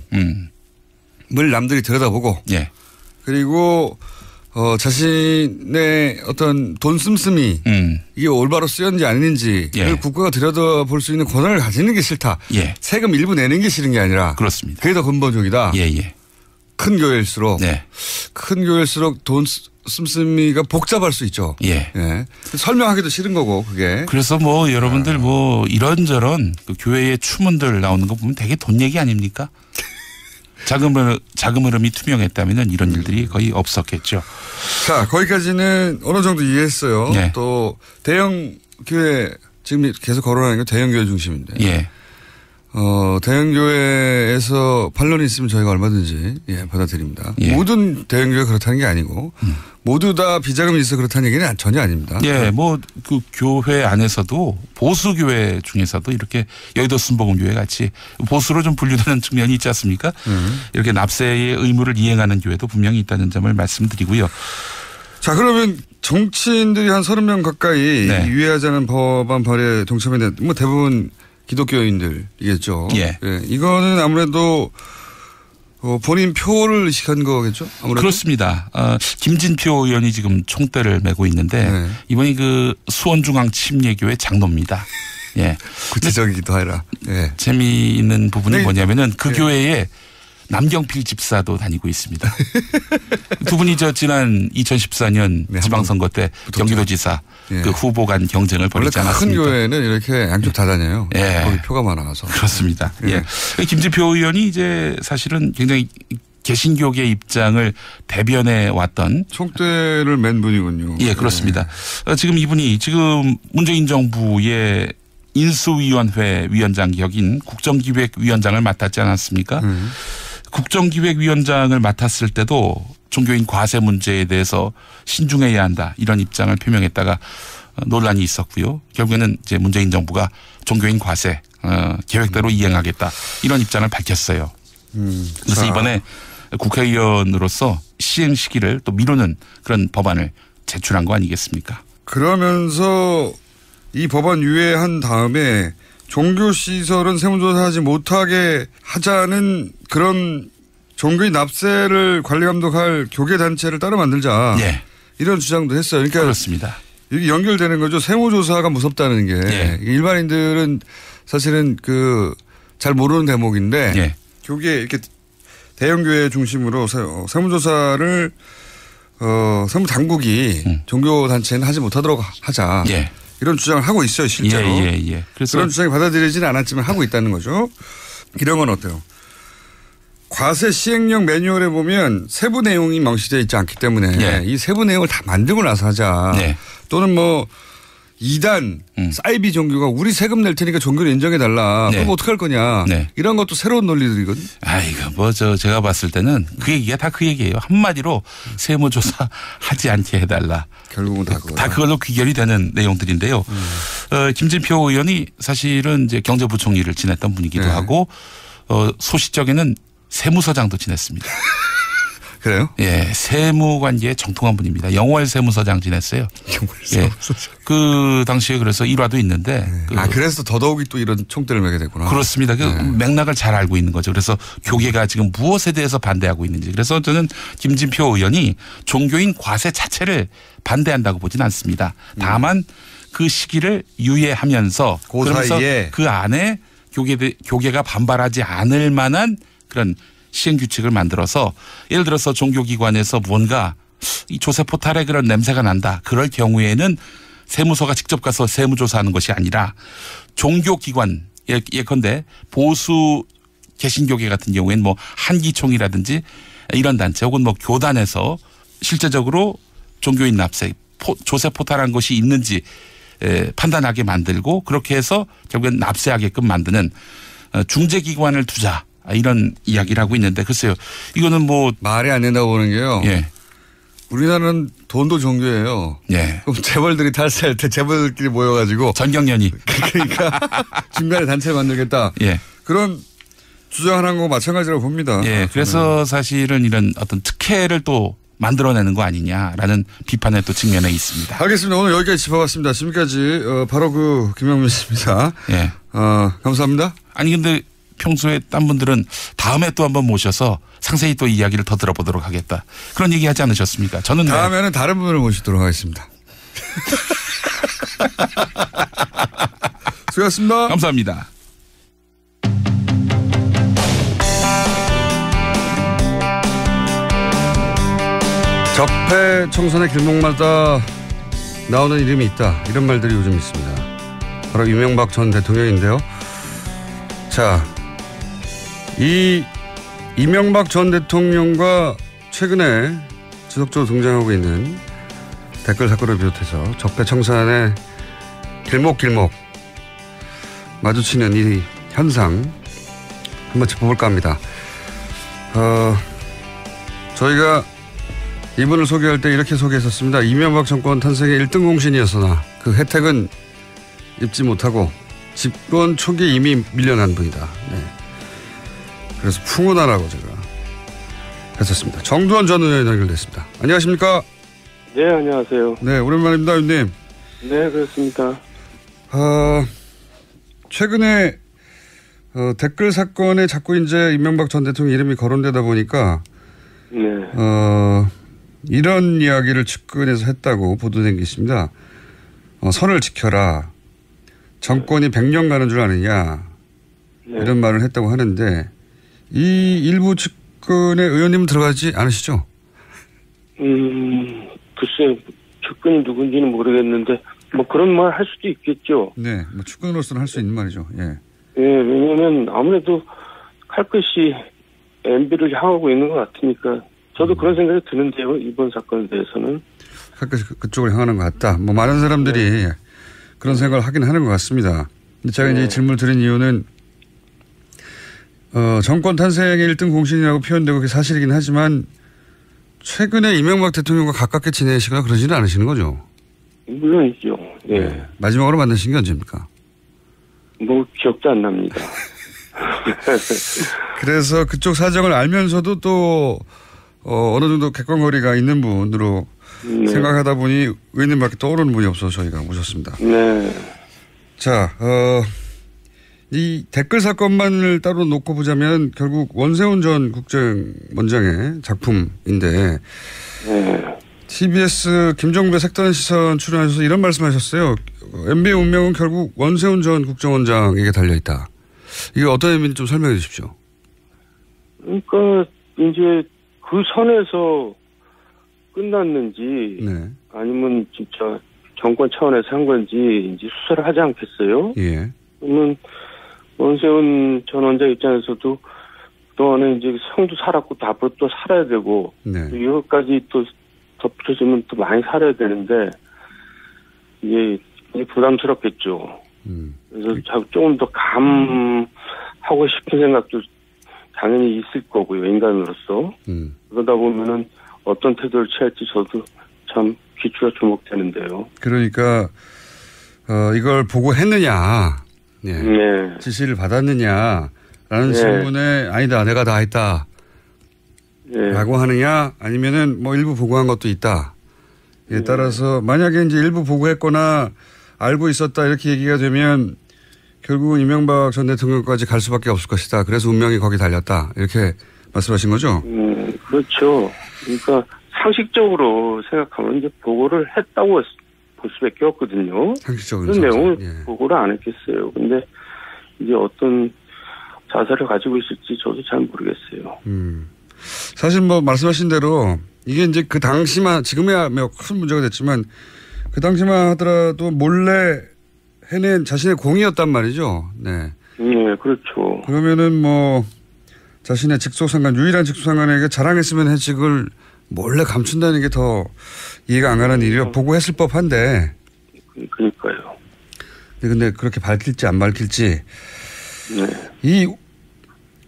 남들이 들여다보고 그리고 자신의 어떤 돈 씀씀이 이게 올바로 쓰였는지 아닌지를 국가가 들여다볼 수 있는 권한을 가지는 게 싫다. 세금 일부 내는 게 싫은 게 아니라 그렇습니다. 그게 더 근본적이다. 큰 교회일수록 큰 교회일수록 돈 씀씀이가 복잡할 수 있죠. 설명하기도 싫은 거고 그게. 그래서 뭐 여러분들 뭐 이런저런 그 교회의 추문들 나오는 거 보면 되게 돈 얘기 아닙니까? 자금 흐름이 투명했다면 이런 일들이 거의 없었겠죠. 자, 거기까지는 어느 정도 이해했어요. 또 대형 교회 지금 계속 거론하는 게 대형 교회 중심인데. 대형 교회에서 반론이 있으면 저희가 얼마든지 받아들입니다. 모든 대형 교회가 그렇다는 게 아니고 모두 다 비자금이 있어 그렇다는 얘기는 전혀 아닙니다. 뭐 그 교회 안에서도 보수 교회 중에서도 이렇게 여의도 순복음교회 같이 보수로 좀 분류되는 측면이 있지 않습니까? 이렇게 납세의 의무를 이행하는 교회도 분명히 있다는 점을 말씀드리고요. 자, 그러면 정치인들이 한 30명 가까이 유예하자는 법안 발의에 동참했는데 뭐 대부분 기독교인들이겠죠. 이거는 아무래도 본인 표를 의식한 거겠죠? 아무래도. 그렇습니다. 김진표 의원이 지금 총대를 메고 있는데 이번이 그 수원중앙 침례교회 장로입니다. 구체적이기도 해라. 재미있는 부분이 뭐냐면은 그 교회에 남경필 집사도 다니고 있습니다. 두 분이 지난 2014년 지방선거 때 경기도지사 그 후보 간 경쟁을 벌이지 않았습니까? 큰 교회는 이렇게 양쪽 다 다녀요. 거기 표가 많아서. 그렇습니다. 김진표 의원이 이제 사실은 굉장히 개신교계 입장을 대변해 왔던 총대를 맨 분이군요. 그렇습니다. 지금 이분이 지금 문재인 정부의 인수위원회 위원장 격인 국정기획위원장을 맡았지 않았습니까? 국정기획위원장을 맡았을 때도 종교인 과세 문제에 대해서 신중해야 한다 이런 입장을 표명했다가 논란이 있었고요. 결국에는 이제 문재인 정부가 종교인 과세 계획대로 이행하겠다 이런 입장을 밝혔어요. 그래서 이번에 국회의원으로서 시행 시기를 또 미루는 그런 법안을 제출한 거 아니겠습니까? 그러면서 이 법안 유예한 다음에 종교시설은 세무조사하지 못하게 하자는 그런 종교인 납세를 관리감독할 교계단체를 따로 만들자. 이런 주장도 했어요. 그러니까 그렇습니다. 이게 연결되는 거죠. 세무조사가 무섭다는 게. 일반인들은 사실은 잘 모르는 대목인데 교계 이렇게 대형교회 중심으로 세무조사를 세무당국이 종교단체는 하지 못하도록 하자. 이런 주장을 하고 있어요, 실제로. 그래서 그런 주장이 받아들이지는 않았지만 하고 있다는 거죠. 이런 건 어때요? 과세 시행령 매뉴얼에 보면 세부 내용이 명시되어 있지 않기 때문에 이 세부 내용을 다 만들고 나서 하자. 또는 뭐 2단 사이비 종교가 우리 세금 낼 테니까 종교를 인정해달라. 그럼 어떻게 할 거냐. 이런 것도 새로운 논리들이거든. 이거 제가 봤을 때는 그 얘기가 다 그 얘기예요. 한마디로 세무조사 하지 않게 해달라. 결국은 다 그걸로 귀결이 되는 내용들인데요. 김진표 의원이 사실은 이제 경제부총리를 지냈던 분이기도 하고 소시적에는 세무서장도 지냈습니다. 그래요? 세무관계에 정통한 분입니다. 영월 세무서장 지냈어요. 그 당시에 그래서 일화도 있는데. 그래서 더더욱이 또 이런 총대를 매게 됐구나. 그렇습니다. 맥락을 잘 알고 있는 거죠. 그래서 교계가 지금 무엇에 대해서 반대하고 있는지. 그래서 저는 김진표 의원이 종교인 과세 자체를 반대한다고 보진 않습니다. 다만 그 시기를 유예하면서 그러면서 그 안에 교계가 반발하지 않을 만한 그런 시행규칙을 만들어서 예를 들어서 종교기관에서 뭔가 이 조세 포탈에 그런 냄새가 난다. 그럴 경우에는 세무서가 직접 가서 세무조사하는 것이 아니라 종교기관 예컨대 보수 개신교계 같은 경우에는 뭐 한기총이라든지 이런 단체 혹은 뭐 교단에서 실제적으로 종교인 납세 조세 포탈한 것이 있는지 판단하게 만들고 그렇게 해서 결국엔 납세하게끔 만드는 중재기관을 두자. 이런 이야기를 하고 있는데 글쎄요. 이거는 뭐 말이 안 된다고 보는 게요. 우리나라는 돈도 종교예요. 그럼 재벌들이 탈세할 때 재벌들끼리 모여가지고 전경련이 그러니까 중간에 단체를 만들겠다. 그런 주장을 한 거 마찬가지라고 봅니다. 그래서 사실은 이런 어떤 특혜를 또 만들어내는 거 아니냐라는 비판의 또 측면에 있습니다. 알겠습니다. 오늘 여기까지 짚어봤습니다. 지금까지 바로 김영민 씨입니다. 예. 감사합니다. 아니 근데 평소에 딴 분들은 다음에 또 한번 모셔서 상세히 또 이야기를 더 들어보도록 하겠다. 그런 얘기 하지 않으셨습니까? 저는 다음에는 다른 분을 모시도록 하겠습니다. 수고하셨습니다. 감사합니다. 적폐 청산의 길목마다 나오는 이름이 있다. 이런 말들이 요즘 있습니다. 바로 이명박 전 대통령인데요. 자, 이 이명박 전 대통령과 최근에 지속적으로 등장하고 있는 댓글 사건을 비롯해서 적폐 청산의 길목 마주치는 이 현상 한번 짚어볼까 합니다. 저희가 이분을 소개할 때 이렇게 소개했었습니다. 이명박 정권 탄생의 1등 공신이었으나 그 혜택은 입지 못하고 집권 초기에 이미 밀려난 분이다. 네. 그래서 풍운하라고 제가 했었습니다. 정두원 전 의원 연결됐습니다. 안녕하십니까? 네, 안녕하세요. 네, 오랜만입니다, 의원님. 네, 그렇습니다. 최근에 댓글 사건에 자꾸 이제 이명박 전 대통령 이름이 거론되다 보니까 네. 이런 이야기를 측근에서 했다고 보도된 게 있습니다. 선을 지켜라. 정권이 100년 가는 줄 아느냐. 네. 이런 말을 했다고 하는데 이 일부 측근의 의원님은 들어가지 않으시죠? 글쎄 측근이 누군지는 모르겠는데 뭐 그런 말 할 수도 있겠죠. 네. 뭐 측근으로서는 할 수 있는 말이죠. 예. 예, 왜냐면 아무래도 칼끝이 MB를 향하고 있는 것 같으니까 저도 그런 생각이 드는데요. 이번 사건에 대해서는. 칼끝이 그쪽을 향하는 것 같다. 뭐 많은 사람들이 그런 생각을 하긴 하는 것 같습니다. 근데 제가 이제 질문을 드린 이유는 정권 탄생의 1등 공신이라고 표현되고 그게 사실이긴 하지만 최근에 이명박 대통령과 가깝게 지내시거나 그러지는 않으시는 거죠? 물론이죠. 예. 네. 마지막으로 만나신 게 언제입니까? 뭐 기억도 안 납니다. 그래서 그쪽 사정을 알면서도 또 어느 정도 객관거리가 있는 분으로 생각하다 보니 의원님밖에 떠오르는 분이 없어서 저희가 모셨습니다. 네. 자, 이 댓글 사건만을 따로 놓고 보자면 결국 원세훈 전 국정원장의 작품인데 TBS 김종배 색다른 시선 출연하셔서 이런 말씀하셨어요. MB의 운명은 결국 원세훈 전 국정원장에게 달려있다. 이게 어떤 의미인지 좀 설명해 주십시오. 그러니까 이제 그 선에서 끝났는지 아니면 진짜 정권 차원에서 한 건지 이제 수사를 하지 않겠어요? 예. 그러면 원세훈 전 원장 입장에서도 그동안에 이제 성도 살았고 또 앞으로 또 살아야 되고 이것까지 또 덧붙여주면 또 많이 살아야 되는데 이게 부담스럽겠죠. 그래서 조금 더 감하고 싶은 생각도 당연히 있을 거고요, 인간으로서. 그러다 보면은 어떤 태도를 취할지 저도 참 귀추가 주목되는데요. 그러니까 이걸 보고 했느냐, 지시를 받았느냐라는 질문에 아니다, 내가 다 했다. 라고 하느냐, 아니면은 뭐 일부 보고한 것도 있다. 에 따라서 만약에 이제 일부 보고했거나 알고 있었다 이렇게 얘기가 되면 결국은 이명박 전 대통령까지 갈 수밖에 없을 것이다. 그래서 운명이 거기 달렸다. 이렇게 말씀하신 거죠? 그렇죠. 그러니까 상식적으로 생각하면 이제 보고를 했다고 볼 수밖에 없거든요. 상식적으로. 그런 내용을 보고를 안 했겠어요. 근데 이제 어떤 자세를 가지고 있을지 저도 잘 모르겠어요. 사실 뭐 말씀하신 대로 이게 이제 그 당시만 지금이야 뭐 큰 문제가 됐지만 그 당시만 하더라도 몰래 해낸 자신의 공이었단 말이죠. 네. 네, 그렇죠. 그러면은 뭐 자신의 직속상관, 유일한 직속상관에게 자랑했으면 해직을 몰래 감춘다는 게 더 이해가 안 가는 일이라 보고했을 법한데. 그러니까요. 근데 그렇게 밝힐지 안 밝힐지. 이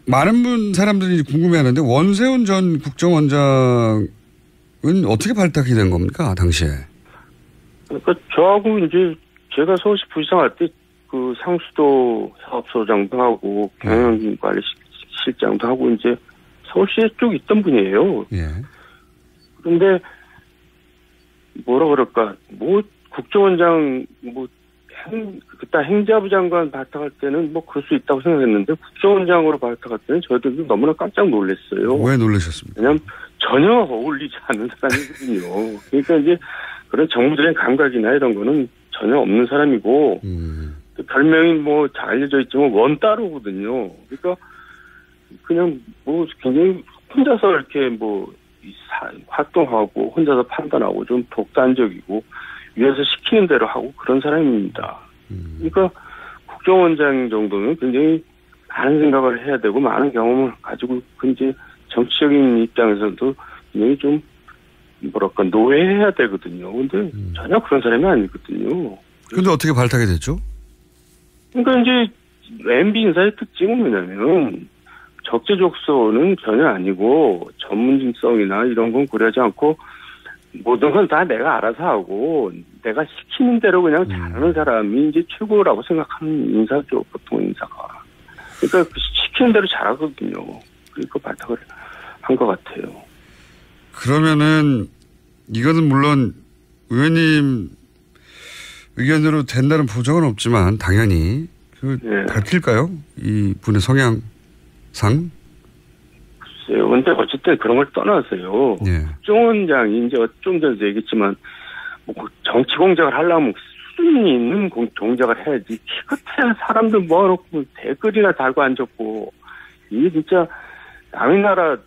많은 사람들이 궁금해하는데 원세훈 전 국정원장은 어떻게 발탁이 된 겁니까 당시에? 그러니까 저하고 이제 제가 서울시 부시장 할 때 그 상수도 사업소장도 하고 경영관리실장도 하고 이제 서울시에 쭉 있던 분이에요. 그런데 뭐라 그럴까, 뭐 국정원장 그때 행자부 장관 발탁할 때는 뭐 그럴 수 있다고 생각했는데 국정원장으로 발탁할 때는 저희들도 너무나 깜짝 놀랐어요. 왜 놀라셨습니까? 왜냐하면 전혀 어울리지 않는 사람이거든요. 그러니까 이제 그런 정무적인 감각이나 이런 거는 전혀 없는 사람이고 별명이 뭐 잘 알려져 있지만 원따로거든요. 그러니까 그냥 뭐 굉장히 혼자서 이렇게 뭐 활동하고 혼자서 판단하고 좀 독단적이고 위에서 시키는 대로 하고 그런 사람입니다. 그러니까 국정원장 정도면 굉장히 많은 생각을 해야 되고 많은 경험을 가지고 이제 정치적인 입장에서도 굉장히 좀 뭐랄까 노예해야 되거든요. 근데 전혀 그런 사람이 아니거든요. 근데 어떻게 발탁이 됐죠? 그러니까 이제 MB 인사의 특징은 뭐냐면 적재적소는 전혀 아니고 전문성이나 이런 건 고려하지 않고 모든 건 다 내가 알아서 하고 내가 시키는 대로 그냥 잘하는 사람이 이제 최고라고 생각하는 인사죠. 보통 인사가. 그러니까 시키는 대로 잘하거든요. 그러니까 발탁을 한 것 같아요. 그러면은 이거는 물론 의원님 의견으로 된다는 보장은 없지만 당연히 네. 밝힐까요? 이 분의 성향상? 글쎄요. 근데 어쨌든 그런 걸 떠나서요. 네. 국정원장이 이제 좀 전에 얘기했지만 뭐 정치 공작을 하려면 수준이 있는 공작을 해야지. 키끝에 사람들 모아놓고 댓글이나 달고 앉았고 이게 진짜 남의 나라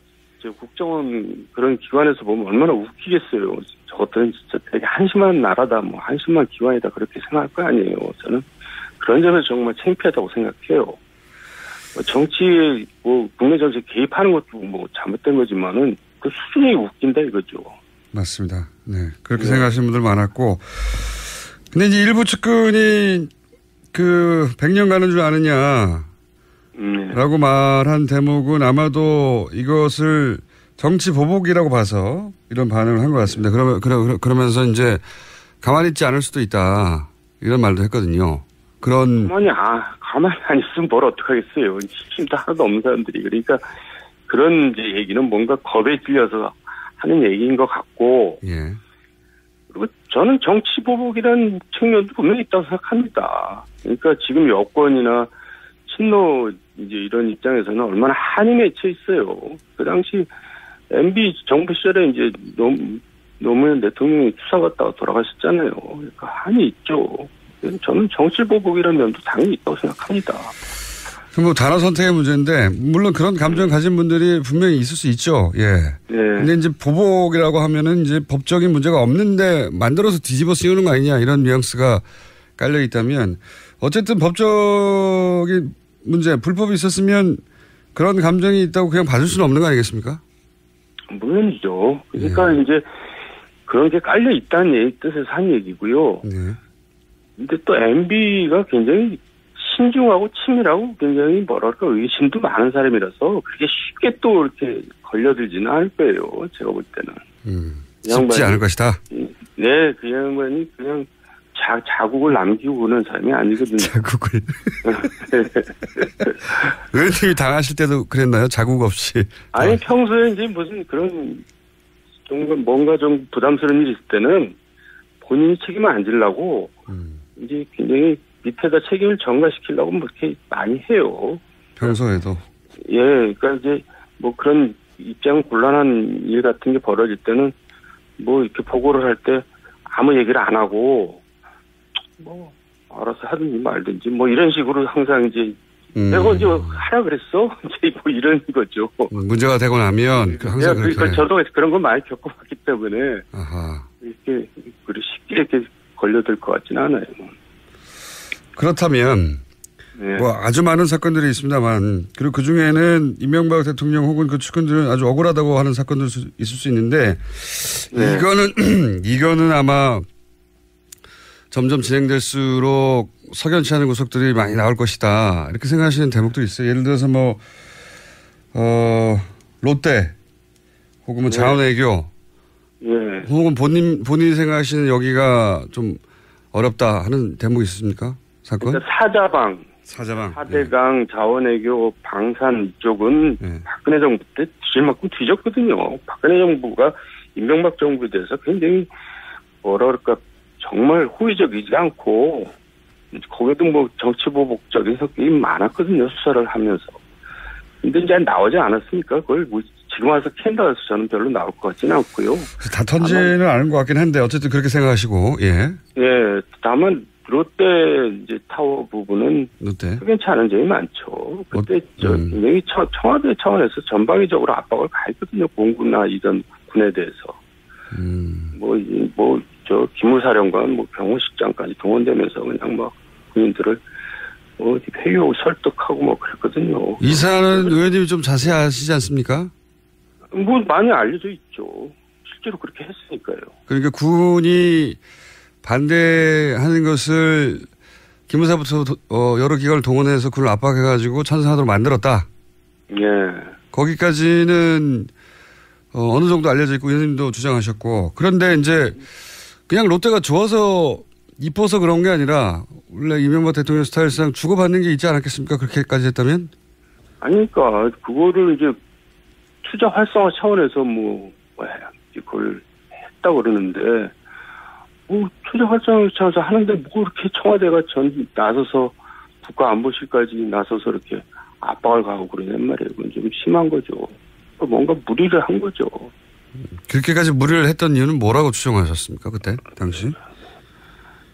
국정원 그런 기관에서 보면 얼마나 웃기겠어요. 저것들은 진짜 되게 한심한 나라다, 뭐 한심한 기관이다 그렇게 생각할 거 아니에요. 저는 그런 점에서 정말 창피하다고 생각해요. 정치 뭐 국내 정치에 개입하는 것도 뭐 잘못된 거지만은 그 수준이 웃긴다 이거죠. 맞습니다. 네, 그렇게 생각하시는 분들 많았고, 근데 이제 일부 측근이 그 100년 가는 줄 아느냐. 라고 말한 대목은 아마도 이것을 정치 보복이라고 봐서 이런 반응을 한 것 같습니다. 그러면서 이제 가만히 있지 않을 수도 있다. 이런 말도 했거든요. 가만히 안 있으면 뭘 어떡하겠어요. 힘도 하나도 없는 사람들이. 그러니까 그런 이제 얘기는 뭔가 겁에 질려서 하는 얘기인 것 같고. 예. 그리고 저는 정치 보복이라는 측면도 분명히 있다고 생각합니다. 그러니까 지금 여권이나 친노 이제 이런 입장에서는 얼마나 한이 맺혀 있어요. 그 당시 MB 정부 시절에 이제 노무현 대통령이 추사 갔다가 돌아가셨잖아요. 그러니까 한이 있죠. 저는 정치 보복이라는 면도 당연히 있다고 생각합니다. 뭐 단어 선택의 문제인데 물론 그런 감정 가진 분들이 분명히 있을 수 있죠. 예. 예. 근데 이제 보복이라고 하면은 이제 법적인 문제가 없는데 만들어서 뒤집어 씌우는 거 아니냐 이런 뉘앙스가 깔려 있다면 어쨌든 법적인 문제, 불법이 있었으면 그런 감정이 있다고 그냥 봐줄 수는 없는 거 아니겠습니까? 물론이죠. 그러니까 이제 그런 게 깔려 있다는 뜻에서 한 얘기고요. 근데 또 MB가 굉장히 신중하고 치밀하고 굉장히 뭐랄까 의심도 많은 사람이라서 그렇게 쉽게 또 이렇게 걸려들지는 않을 거예요. 제가 볼 때는. 쉽지 않을 것이다. 네, 그 양반이 그냥 자국을 남기고 그러는 사람이 아니거든요. 자국을. 의원님이 당하실 때도 그랬나요? 자국 없이. 아니 평소에 이제 무슨 그런 뭔가 좀 부담스러운 일이 있을 때는 본인이 책임을 안 지려고 이제 굉장히 밑에다 책임을 전가시키려고 뭐 이렇게 많이 해요. 평소에도. 예, 그러니까 이제 뭐 그런 입장 곤란한 일 같은 게 벌어질 때는 뭐 이렇게 보고를 할 때 아무 얘기를 안 하고 뭐 알아서 하든지 말든지 뭐 이런 식으로 항상 이제 내가 언제 하라 그랬어? 이제 뭐 이런 거죠. 문제가 되고 나면 항상 그렇게. 그러니까 저도 그런 거 많이 겪어봤기 때문에 이렇게 쉽게 이렇게 걸려들 것 같지는 않아요. 그렇다면 네. 뭐 아주 많은 사건들이 있습니다만 그리고 그 중에는 이명박 대통령 혹은 그 측근들은 아주 억울하다고 하는 사건도 있을 수 있는데 네. 이거는 아마 점점 진행될수록 석연치 않은 구석들이 많이 나올 것이다 이렇게 생각하시는 대목들이 있어요. 예를 들어서 뭐 롯데 혹은 뭐 자원외교 혹은 본인이 생각하시는 여기가 좀 어렵다 하는 대목이 있습니까? 사건? 그러니까 사대강, 자원외교, 방산 이쪽은 박근혜 정부 때 뒤질 만큼 뒤졌거든요. 박근혜 정부가 이명박 정부에 대해서 굉장히 뭐라 그럴까 정말 호의적이지 않고 거기도 뭐 정치보복적인 성격이 많았거든요. 수사를 하면서. 근데 이제 나오지 않았으니까 그걸 뭐 지금 와서 캔다 해서 저는 별로 나올 것 같지는 않고요. 다 턴지는 않은 것 같긴 한데 어쨌든 그렇게 생각하시고 예. 예. 다만 롯데 이제 타워 부분은 롯데 괜찮은 점이 많죠. 그때 분명히 청와대 차원에서 전방위적으로 압박을 가했거든요. 공군이나 이런 군에 대해서. 저 기무사령관, 병호식장까지 동원되면서 그냥 막 군인들을 회유 설득하고 그랬거든요. 이 사안은 의원님이 좀 자세히 아시지 않습니까? 많이 알려져 있죠. 실제로 그렇게 했으니까요. 그러니까 군이 반대하는 것을 기무사부터 여러 기관을 동원해서 군을 압박해가지고 찬성하도록 만들었다. 예. 거기까지는 어느 정도 알려져 있고 의원님도 주장하셨고 그런데 이제 그냥 롯데가 좋아서 이뻐서 그런 게 아니라 원래 이명박 대통령 스타일상 주고받는 게 있지 않았겠습니까? 그렇게까지 했다면? 아니 그러니까 그거를 이제 투자 활성화 차원에서 그걸 했다고 그러는데 투자 활성화 차원에서 하는데 이렇게 청와대가 나서서 국가안보실까지 나서서 이렇게 압박을 가고 그러냔 말이에요. 그건 좀 심한 거죠. 뭔가 무리를 한 거죠. 그렇게까지 무리를 했던 이유는 뭐라고 추정하셨습니까? 그때 당시?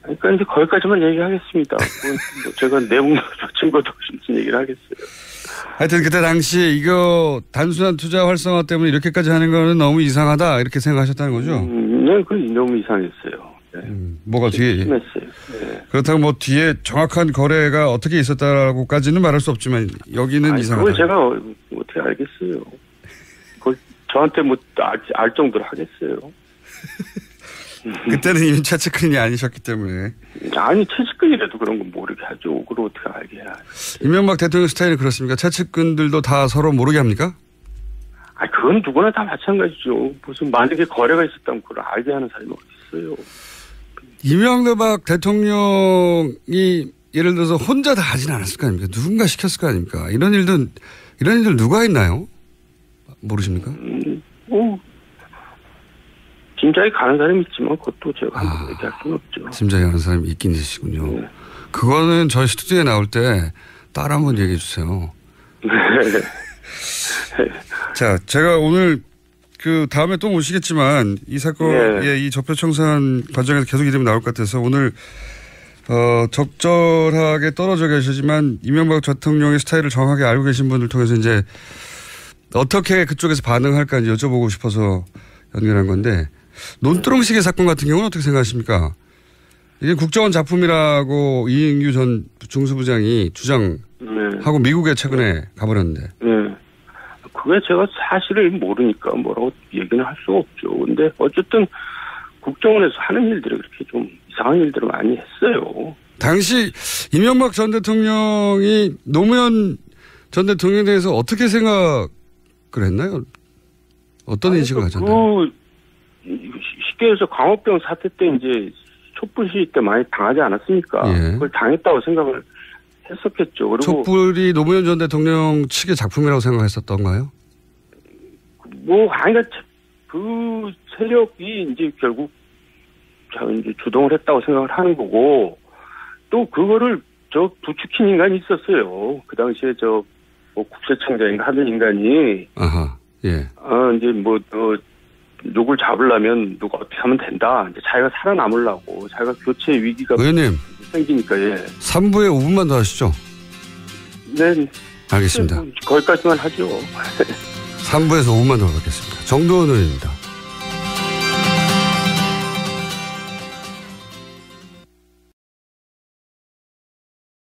그러니까 이제 거기까지만 얘기하겠습니다. 제가 내용 증거도 무슨 얘기를 하겠어요. 하여튼 그때 당시 이거 단순한 투자 활성화 때문에 이렇게까지 하는 거는 너무 이상하다 이렇게 생각하셨다는 거죠? 네, 그건 너무 이상했어요. 네. 뭐가 뒤에? 심했어요. 네. 그렇다고 뒤에 정확한 거래가 어떻게 있었다라고까지는 말할 수 없지만 여기는 이상하다. 그걸 제가 어떻게 알겠어요. 그걸 저한테 알 정도로 하겠어요. 그때는 이미 최측근이 아니셨기 때문에. 아니 최측근이라도 그런 건 모르게 하죠. 그걸 어떻게 알게 해야. 이명박 대통령 스타일이 그렇습니까? 최측근들도 다 서로 모르게 합니까? 그건 누구나 다 마찬가지죠. 무슨 만약에 거래가 있었다면 그걸 알게 하는 사람이 어디 있어요. 이명박 대통령이 예를 들어서 혼자 다 하진 않았을 거 아닙니까? 누군가 시켰을 거 아닙니까? 이런 일들 누가 했나요? 모르십니까? 짐작이 가는 사람이 있지만 그것도 제가 얘기할 수는 없죠. 짐작이 가는 사람이 있긴 있으시군요. 네. 그거는 저희 스튜디오에 나올 때 따로 한번 얘기해 주세요. 네. 자, 제가 오늘 다음에 또 모시겠지만 이 사건의 네. 이 적폐청산 과정에서 계속 이름이 나올 것 같아서 오늘 적절하게 떨어져 계시지만 이명박 대통령의 스타일을 정확하게 알고 계신 분들 통해서 이제 어떻게 그쪽에서 반응할까 이제 여쭤보고 싶어서 연결한 건데 논두렁식의 사건 같은 경우는 어떻게 생각하십니까? 이게 국정원 작품이라고 이인규 전 중수부장이 주장하고 미국에 최근에 가버렸는데. 네. 그게 제가 사실을 모르니까 뭐라고 얘기는 할 수가 없죠. 근데 어쨌든 국정원에서 하는 일들이 그렇게 좀 이상한 일들을 많이 했어요. 당시 이명박 전 대통령이 노무현 전 대통령에 대해서 어떻게 생각을 했나요? 어떤 인식을 가졌나요? 쉽게 해서 광우병 사태 때 이제 촛불 시위 때 많이 당하지 않았습니까? 예. 그걸 당했다고 생각을 했었겠죠. 그리고 촛불이 노무현 전 대통령 측의 작품이라고 생각했었던가요? 그러니까 그 세력이 이제 결국 이제 주동을 했다고 생각을 하는 거고 또 그거를 부추긴 인간이 있었어요. 그 당시에 국세청장인가 하는 인간이. 아하, 예. 이제 누굴 잡으려면 누가 어떻게 하면 된다. 이제 자기가 살아남으려고 자기가 교체 위기가 의원님 생기니까 예. 3부에 5분만 더 하시죠. 네. 알겠습니다. 거기까지만 하죠. 3부에서 5분만 더 받겠습니다. 정도원 의원입니다.